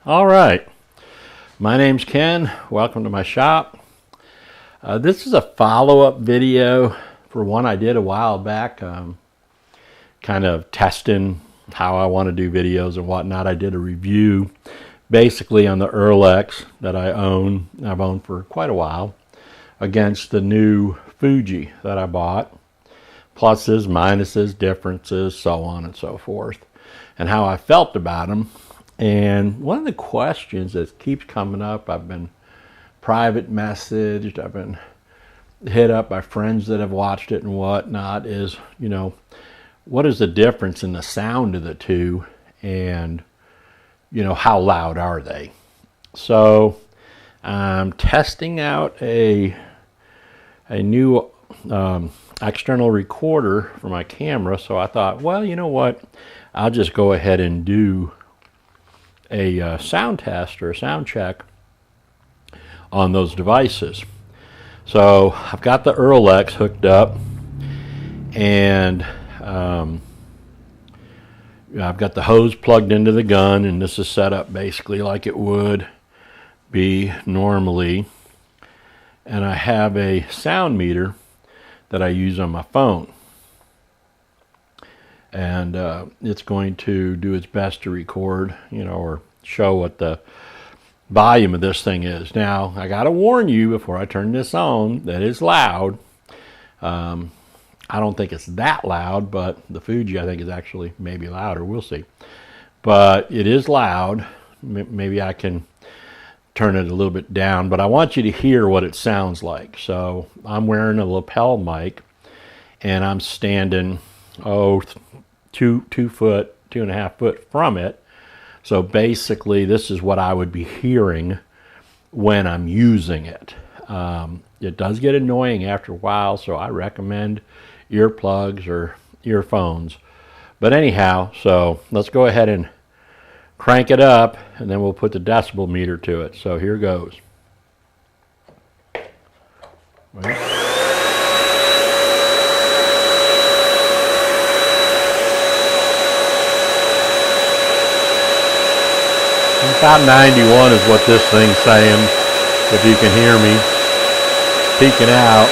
All right, my name's Ken. Welcome to my shop. This is a follow-up video for one I did a while back, kind of testing how I want to do videos and whatnot. I did a review basically on the Earlex that I've owned for quite a while, against the new Fuji that I bought. Pluses, minuses, differences, so on and so forth, and how I felt about them. And one of the questions that keeps coming up, I've been private messaged, I've been hit up by friends that have watched it and whatnot, is, what is the difference in the sound of the two, and, how loud are they? So I'm testing out a new external recorder for my camera, so I thought, well, you know what, I'll just go ahead and do a sound test or a sound check on those devices. So I've got the Earlex hooked up, and I've got the hose plugged into the gun, and this is set up basically like it would be normally. And I have a sound meter that I use on my phone, and it's going to do its best to record, or show what the volume of this thing is. Now, I got to warn you before I turn this on that it's loud. I don't think it's that loud, but the Fuji I think is actually maybe louder. We'll see. But it is loud. Maybe I can turn it a little bit down, but I want you to hear what it sounds like. So I'm wearing a lapel mic, and I'm standing, 2.5 foot from it. So basically this is what I would be hearing when I'm using it. It does get annoying after a while, so I recommend earplugs or earphones. But anyhow, so let's go ahead and crank it up, and then we'll put the decibel meter to it. So here goes. Right. About 91 is what this thing's saying, if you can hear me peeking out.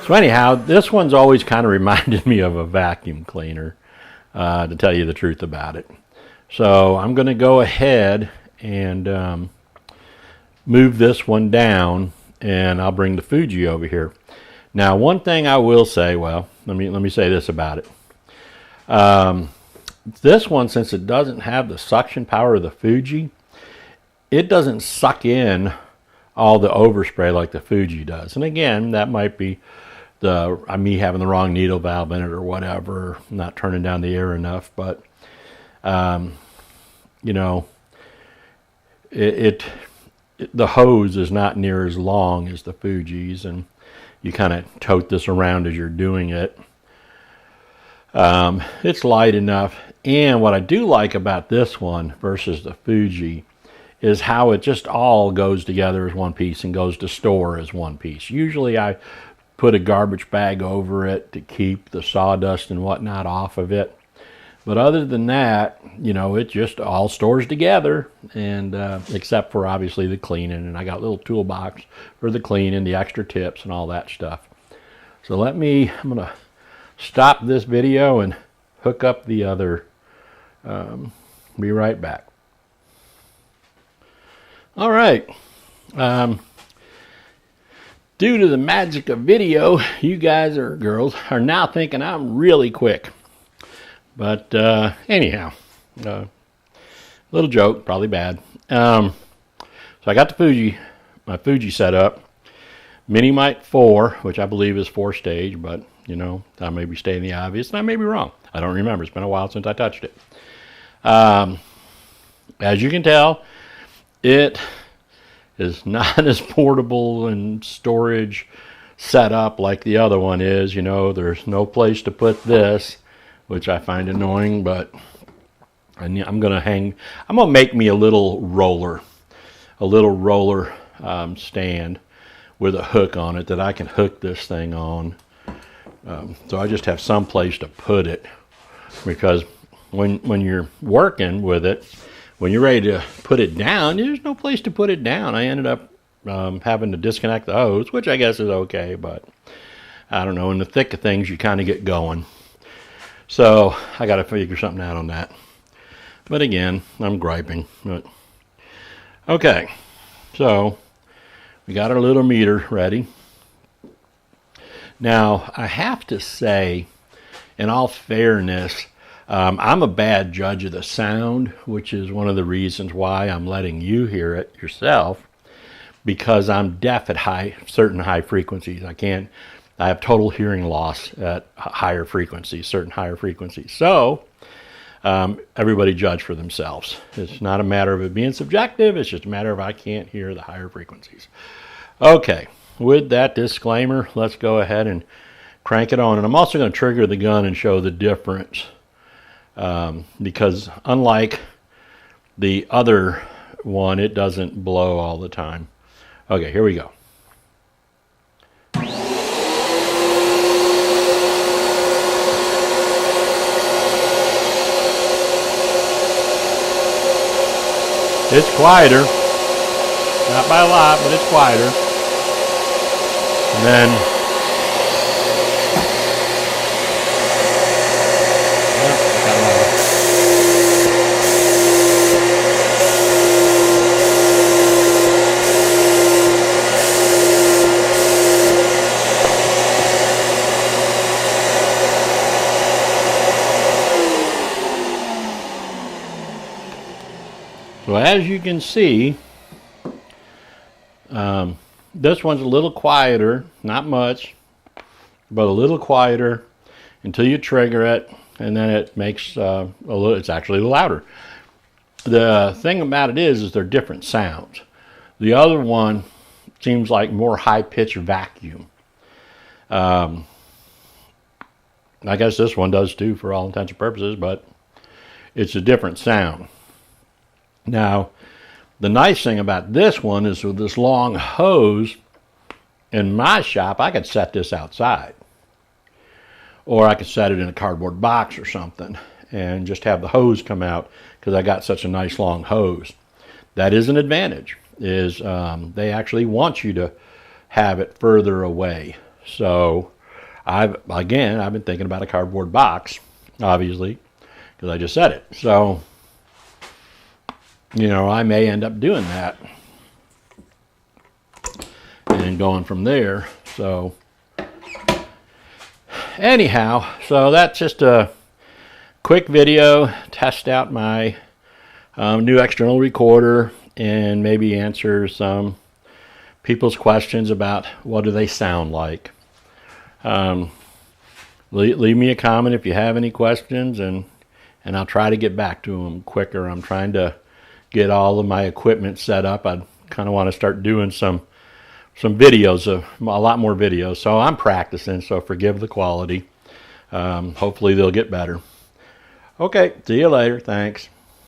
So anyhow, this one's always kind of reminded me of a vacuum cleaner, to tell you the truth about it. So I'm going to go ahead and move this one down, and I'll bring the Fuji over here. Now, one thing I will say, well, let me say this about it. This one, since it doesn't have the suction power of the Fuji, it doesn't suck in all the overspray like the Fuji does. And again, that might be me having the wrong needle valve in it or whatever, not turning down the air enough. But the hose is not near as long as the Fuji's, and you kind of tote this around as you're doing it. It's light enough, and what I do like about this one versus the Fuji is how it just all goes together as one piece and goes to store as one piece. Usually I put a garbage bag over it to keep the sawdust and whatnot off of it. But other than that, it just all stores together, and except for obviously the cleaning. And I got a little toolbox for the cleaning, the extra tips, and all that stuff. So I'm going to stop this video and hook up the other. Be right back. All right. Due to the magic of video, you guys or girls are now thinking I'm really quick. But anyhow, little joke, probably bad. So I got my Fuji set up. Mini Mic 4, which I believe is 4-stage, but I may be stating the obvious, and I may be wrong. I don't remember. It's been a while since I touched it. As you can tell, it is not as portable and storage set up like the other one is. There's no place to put this, which I find annoying, but I'm going to make me a little roller stand with a hook on it that I can hook this thing on. So I just have some place to put it, because when you're working with it, when you're ready to put it down, there's no place to put it down. I ended up having to disconnect the hose, which I guess is okay, but I don't know. In the thick of things, you kind of get going. So I got to figure something out on that. But again, I'm griping. But okay, so we got our little meter ready. Now, I have to say, in all fairness, I'm a bad judge of the sound, which is one of the reasons why I'm letting you hear it yourself, because I'm deaf at certain high frequencies. I have total hearing loss at higher frequencies, certain higher frequencies. So everybody judge for themselves. It's not a matter of it being subjective. It's just a matter of I can't hear the higher frequencies. Okay, with that disclaimer, let's go ahead and crank it on. And I'm also going to trigger the gun and show the difference, because unlike the other one, it doesn't blow all the time. Okay, here we go. It's quieter, not by a lot, but it's quieter. And then, so as you can see, this one's a little quieter, not much, but a little quieter until you trigger it, and then it makes it's actually louder. The thing about it is they're different sounds. The other one seems like more high-pitched vacuum. I guess this one does too for all intents and purposes, but it's a different sound. Now, the nice thing about this one is with this long hose, in my shop, I could set this outside. Or I could set it in a cardboard box or something and just have the hose come out, because I got such a nice long hose. That is an advantage, is they actually want you to have it further away. So I've been thinking about a cardboard box, obviously, because I just said it. So, you know, I may end up doing that and going from there. So anyhow, so that's just a quick video, test out my new external recorder, and maybe answer some people's questions about what do they sound like. Leave me a comment if you have any questions, and I'll try to get back to them quicker. I'm trying to get all of my equipment set up. I kind of want to start doing some videos, a lot more videos. So I'm practicing, so forgive the quality. Hopefully they'll get better. Okay, see you later. Thanks.